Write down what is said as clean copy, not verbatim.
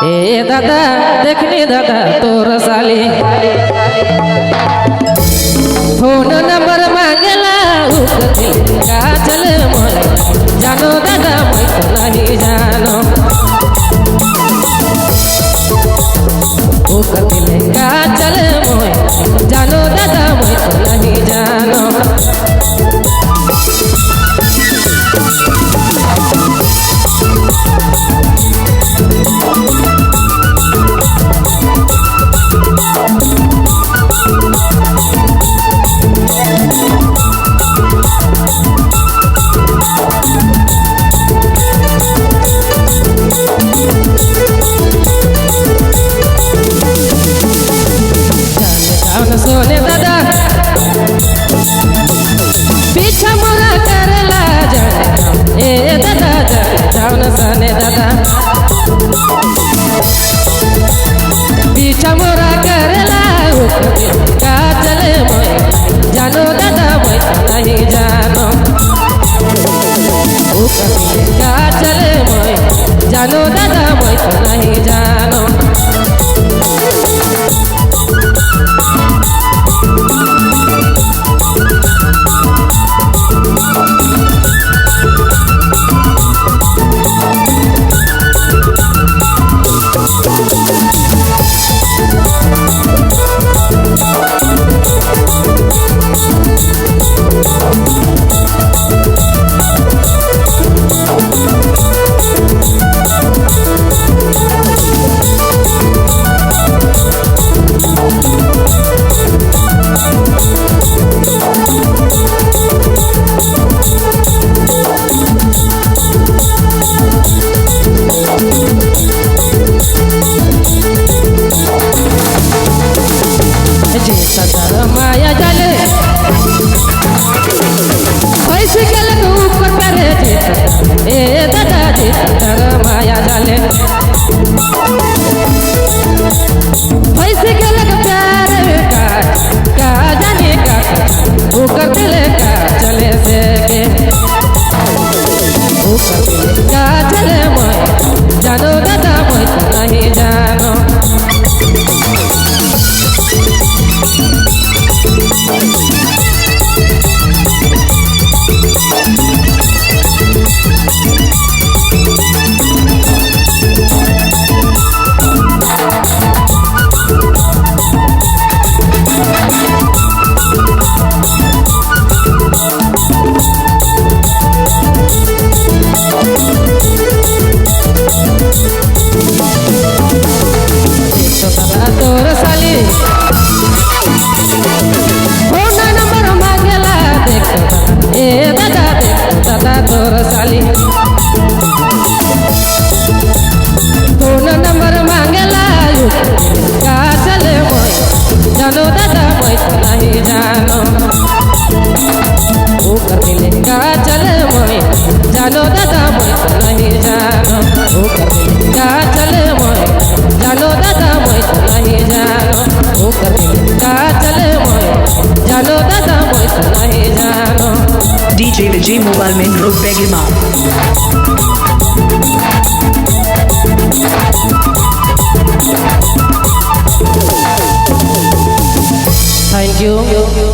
ए दादा देखनी दादा तोर साली फोन नंबर मांगेला का चल मोय जानो दादा मैं तो नहीं जानो का चल मोय जानो दादा मैं तो नहीं जानो सोने दादा पीछा मोरा करला जाने ए दादा जान सोने दादा पीछा मोरा करला का चले मोय जानो दादा मैं नहीं जानो का चले मोय जानो दादा मैं नहीं जानो माया जाले पैसे गेले तो ऊपर करे ए दादा जी माया जाले पैसे गेले तो प्यार का जाने का वो करते ले का चले से के वो करते का चले मैं जानो दादा मैं नहीं जानो तोर साली फोन नंबर मांगेला देख ए दादा देख दादा तोर साली फोन नंबर मांगेला का चले मोय जानो दादा मैं तो नहीं जानो वो कर दिले का चले मोय जानो दादा मैं तो नहीं जानो वो कर दिले का चले मोय जानो दादा मैं तो नहीं जानो वो करते का चले मोय जानो दादा मैं तो नहीं जानो DJ Vijay Mobile Main Road Begima Thank you